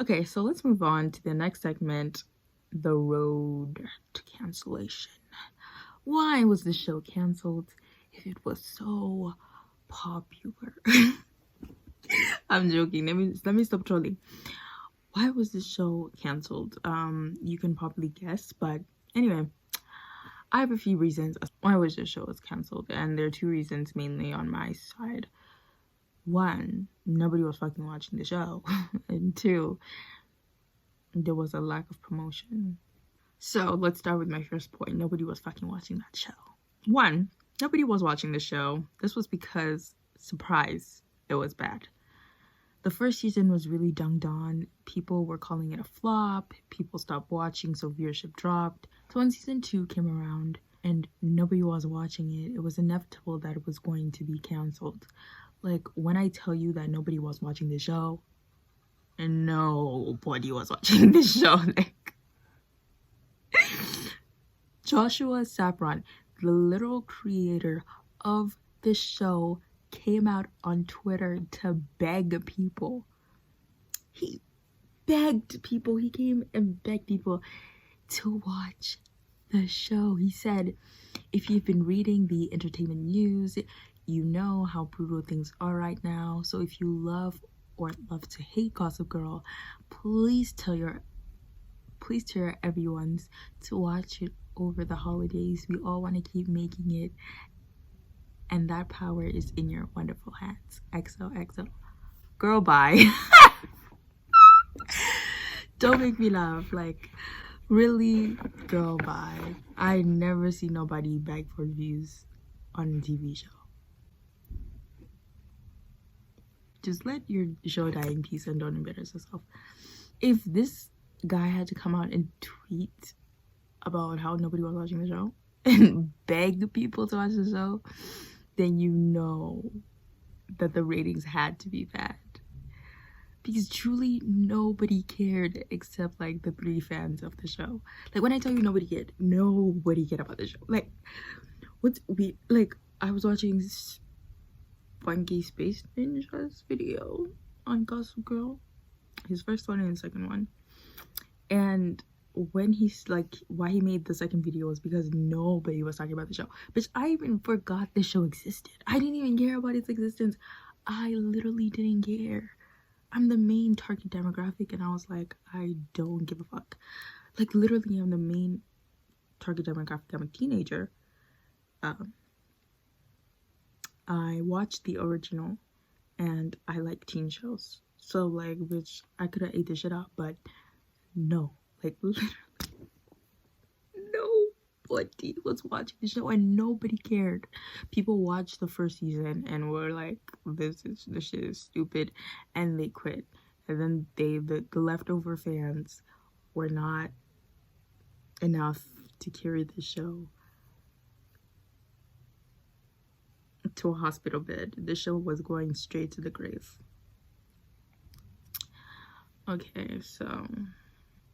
Okay, so let's move on to the next segment, the road to cancellation. Why was the show canceled if it was so popular? I'm joking. Let me stop trolling. Why was this show canceled? You can probably guess, but anyway, I have a few reasons why was this show was canceled, and there are two reasons mainly on my side. One, nobody was fucking watching the show, and two, there was a lack of promotion. So let's start with my first point. Nobody was fucking watching that show. One, nobody was watching the show. This was because, surprise, it was bad. The first season was really dunked on. People were calling it a flop. People stopped watching, so viewership dropped. So when season 2 came around and nobody was watching it, it was inevitable that it was going to be canceled. Like, when I tell you that nobody was watching the show, and nobody was watching the show, like, Joshua Sapron, the literal creator of the show, came out on Twitter to beg people. He begged people. He came and begged people to watch the show. He said, if you've been reading the entertainment news, you know how brutal things are right now. So if you love or love to hate Gossip Girl, please tell everyone to watch it over the holidays. We all want to keep making it, and that power is in your wonderful hands. XOXO. Girl, bye. Don't make me laugh. Like, really, girl, bye. I never see nobody beg for views on a TV show. Just let your show die in peace and don't embarrass yourself. If this guy had to come out and tweet about how nobody was watching the show and beg people to watch the show, then you know that the ratings had to be bad. Because truly nobody cared except like the 3 fans of the show. Like, when I tell you nobody cared about the show. Like, I was watching Funky Space Ninja's video on Gossip Girl, his first one and his second one, and when he's like, why he made the second video was because nobody was talking about the show. Bitch, I even forgot the show existed. I didn't even care about its existence. I literally didn't care. I'm the main target demographic, and I was like, I don't give a fuck. Like, literally, I'm the main target demographic. I'm a teenager. I watched the original, and I like teen shows. So, like, bitch, I could have ate this shit up, but no. Like, literally, nobody was watching the show, and nobody cared. People watched the first season and were like, this shit is stupid, and they quit. And then the leftover fans were not enough to carry the show to a hospital bed. The show was going straight to the grave. Okay, so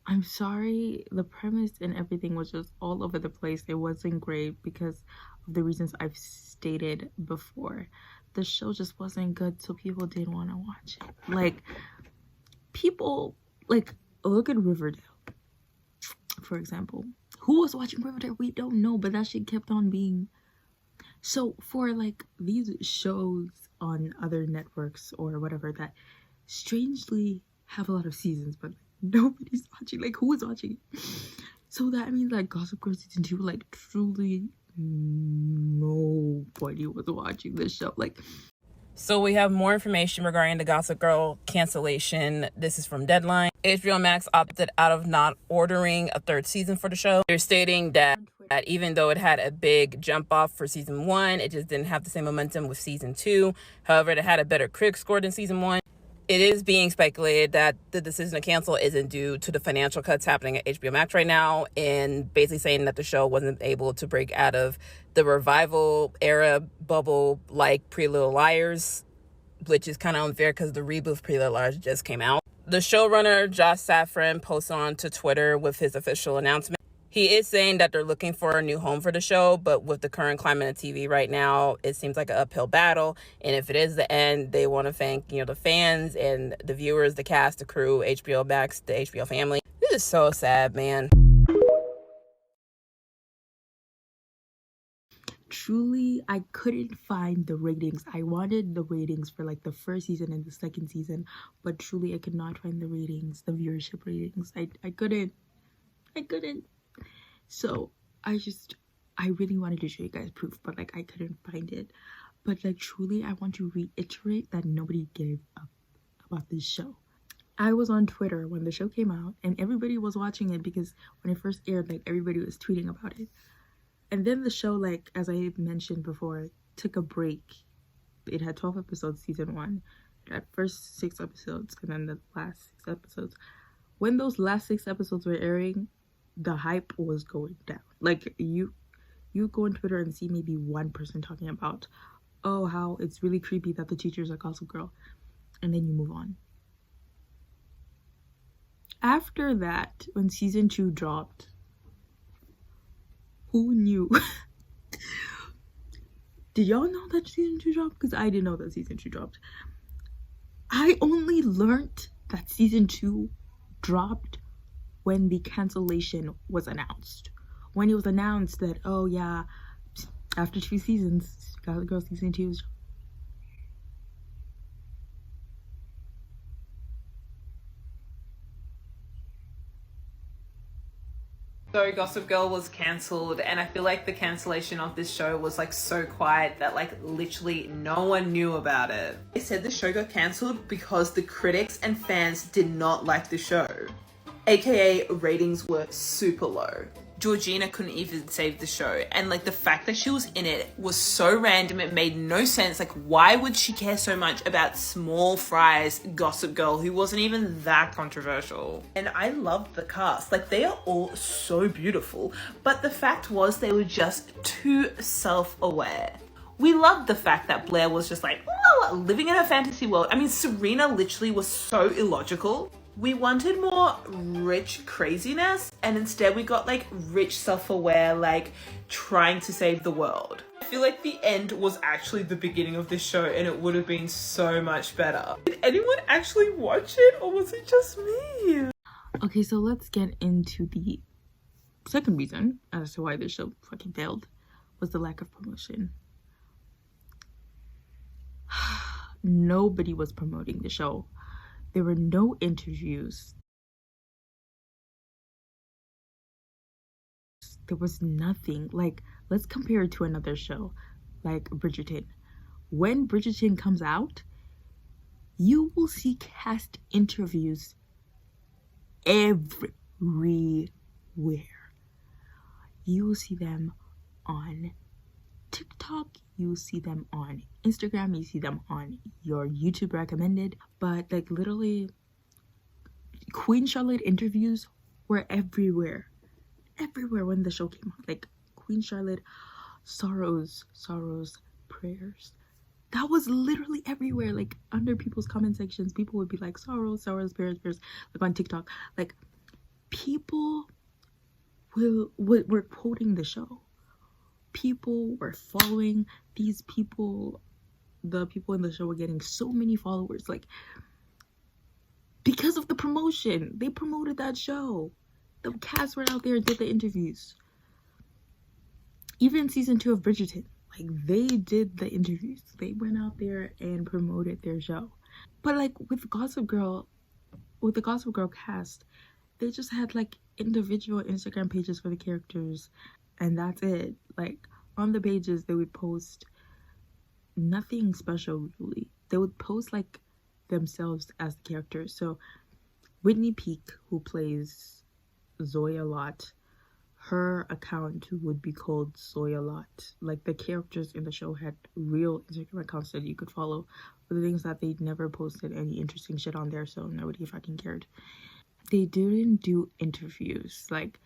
I'm sorry, the premise and everything was just all over the place. It wasn't great because of the reasons I've stated before. The show just wasn't good, so people didn't want to watch it. Like, people, like, look at Riverdale, for example. Who was watching Riverdale? We don't know, but that shit kept on being. So for like these shows on other networks or whatever that strangely have a lot of seasons, but nobody's watching, like, who is watching it? So that means like Gossip Girl season 2, like, truly nobody was watching this show. Like, so we have more information regarding the Gossip Girl cancellation. This is from Deadline. HBO Max opted out of not ordering a 3rd season for the show. They're stating that even though it had a big jump off for season 1, it just didn't have the same momentum with season 2. However, it had a better critic score than season 1. It is being speculated that the decision to cancel isn't due to the financial cuts happening at HBO Max right now, and basically saying that the show wasn't able to break out of the revival era bubble like Pretty Little Liars, which is kind of unfair because the reboot of Pretty Little Liars just came out. The showrunner, Josh Safran, posted onto Twitter with his official announcement. He is saying that they're looking for a new home for the show, but with the current climate of TV right now, it seems like an uphill battle. And if it is the end, they want to thank, the fans and the viewers, the cast, the crew, HBO Max, the HBO family. This is so sad, man. Truly, I couldn't find the ratings. I wanted the ratings for like the first season and the second season, but truly I could not find the ratings, the viewership ratings. I couldn't. So I really wanted to show you guys proof, but like I couldn't find it. But like truly, I want to reiterate that nobody gave up about this show. I was on Twitter when the show came out and everybody was watching it because when it first aired, like everybody was tweeting about it. And then the show, like, as I mentioned before, took a break. It had 12 episodes, season 1. It had first 6 episodes, and then the last 6 episodes. When those last 6 episodes were airing, the hype was going down. Like, you go on Twitter and see maybe one person talking about, oh, how it's really creepy that the teacher's a Gossip Girl. And then you move on. After that, when season 2 dropped, who knew? Did y'all know that season 2 dropped? Because I didn't know that season 2 dropped. I only learned that season 2 dropped when the cancellation was announced. When it was announced that, oh yeah, after 2 seasons, Gossip Girl season 2 is. So Gossip Girl was cancelled, and I feel like the cancellation of this show was like so quiet that like literally no one knew about it. They said the show got cancelled because the critics and fans did not like the show, aka ratings were super low. Georgina couldn't even save the show, and like the fact that she was in it was so random, it made no sense. Like, why would she care so much about small fries Gossip Girl, who wasn't even that controversial? And I loved the cast, like they are all so beautiful, but the fact was they were just too self-aware. We loved the fact that Blair was just like, oh, living in a fantasy world. I mean, Serena literally was so illogical. We wanted more rich craziness, and instead we got like rich self-aware, like trying to save the world. I feel like the end was actually the beginning of this show, and it would have been so much better. Did anyone actually watch it, or was it just me? Okay, so let's get into the second reason as to why this show fucking failed, was the lack of promotion. Nobody was promoting the show. There were no interviews. There was nothing. Like, let's compare it to another show, like Bridgerton. When Bridgerton comes out, you will see cast interviews everywhere. You will see them on TikTok, you see them on Instagram, you see them on your YouTube recommended, but like literally Queen Charlotte interviews were everywhere when the show came out. Like Queen Charlotte, sorrows, prayers, that was literally everywhere. Like under people's comment sections, people would be like sorrows, prayers. Like on TikTok, like people were quoting the show. People were following these people. The people in the show were getting so many followers, like because of the promotion. They promoted that show. The cast went out there and did the interviews. Even season 2 of Bridgerton, like they did the interviews. They went out there and promoted their show. But like with the Gossip Girl cast, they just had like individual Instagram pages for the characters, and that's it. Like on the pages they would post nothing special really. They would post like themselves as the characters. So Whitney Peak, who plays Zoya Lot, her account would be called Zoya Lot. Like the characters in the show had real Instagram accounts that you could follow. But the things that they never posted any interesting shit on there, so nobody fucking cared. They didn't do interviews. Like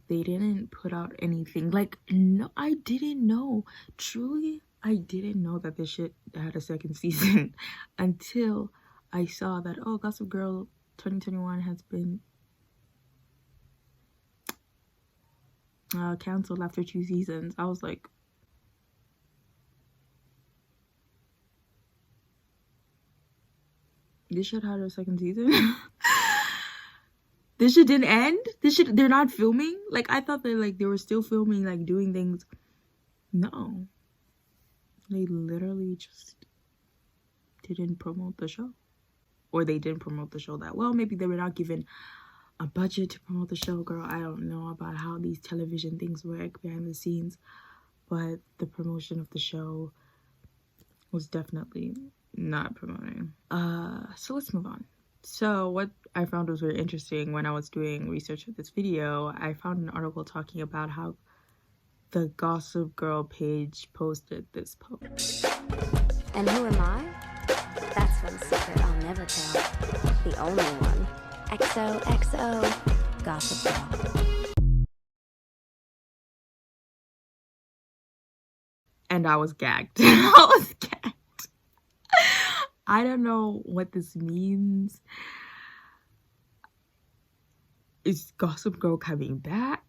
they didn't put out anything. Like, no, I didn't know. Truly, I didn't know that this shit had a second season until I saw that, oh, Gossip Girl 2021 has been canceled after 2 seasons. I was like, this shit had a second season. This shit didn't end. They're not filming. Like, I thought they were still filming, like doing things. No, they literally just didn't promote the show, or they didn't promote the show that well. Maybe they were not given a budget to promote the show. Girl, I don't know about how these television things work behind the scenes, but the promotion of the show was definitely not promoting. So let's move on. So what I found was very interesting when I was doing research for this video, I found an article talking about how the Gossip Girl page posted this post. And who am I? That's one secret I'll never tell. The only one. XOXO Gossip Girl. And I was gagged. I was gagged. I don't know what this means. Is Gossip Girl coming back?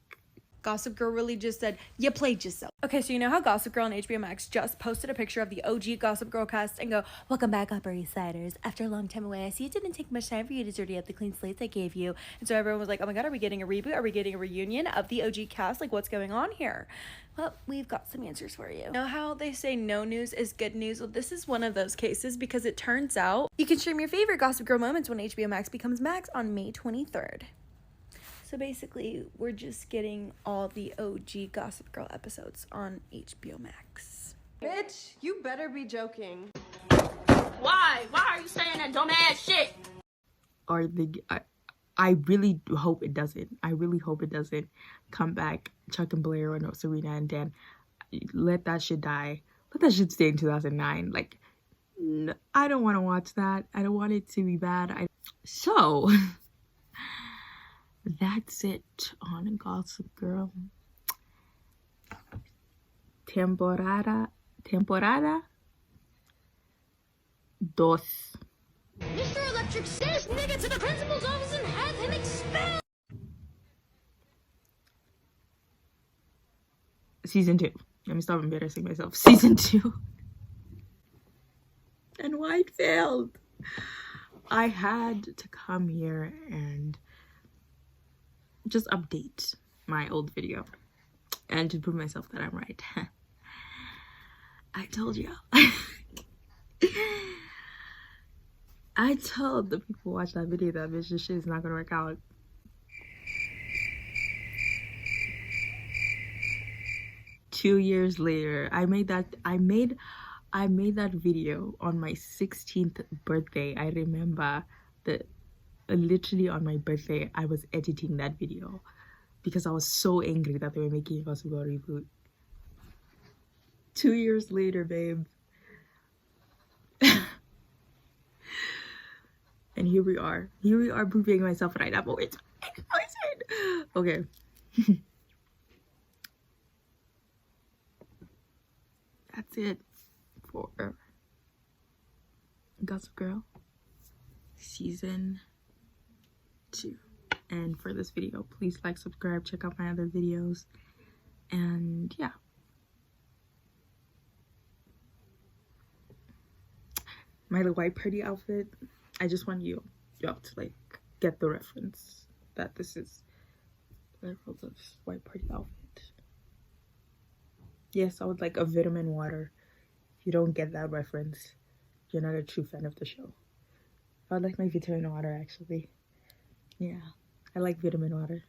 Gossip Girl really just said, you played yourself. Okay, so you know how Gossip Girl and HBO Max just posted a picture of the OG Gossip Girl cast and go, welcome back, Upper East Siders. After a long time away, I see it didn't take much time for you to dirty up the clean slates I gave you. And so everyone was like, oh my god, are we getting a reboot? Are we getting a reunion of the OG cast? Like, what's going on here? Well, we've got some answers for you. You know how they say no news is good news? Well, this is one of those cases because it turns out you can stream your favorite Gossip Girl moments when HBO Max becomes Max on May 23rd. So basically, we're just getting all the OG Gossip Girl episodes on HBO Max. Bitch, you better be joking. Why? Why are you saying that dumb ass shit? I really hope it doesn't. I really hope it doesn't come back. Chuck and Blair or no, Serena and Dan. Let that shit die. Let that shit stay in 2009. Like, I don't want to watch that. I don't want it to be bad. So... that's it on Gossip Girl. Temporada 2. Mr. Electric says nigga to the principal's office and have him expelled. Season 2. Let me stop embarrassing myself. Season 2. And White failed. I had to come here and just update my old video and to prove myself that I'm right. I told you. I told the people who watched that video that this shit is not gonna work out. Two years later, I made that video on my 16th birthday. I remember that. Literally on my birthday, I was editing that video because I was so angry that they were making a Gossip Girl reboot. 2 years later, babe. And here we are. Here we are proving myself right now. Wait, okay. That's it for Gossip Girl Season 2. And for this video, please like, subscribe, check out my other videos, and yeah. My white party outfit, I just want y'all to like get the reference that this is the white party outfit. Yes, I would like a vitamin water. If you don't get that reference, you're not a true fan of the show. I would like my vitamin water, actually. Yeah, I like vitamin water.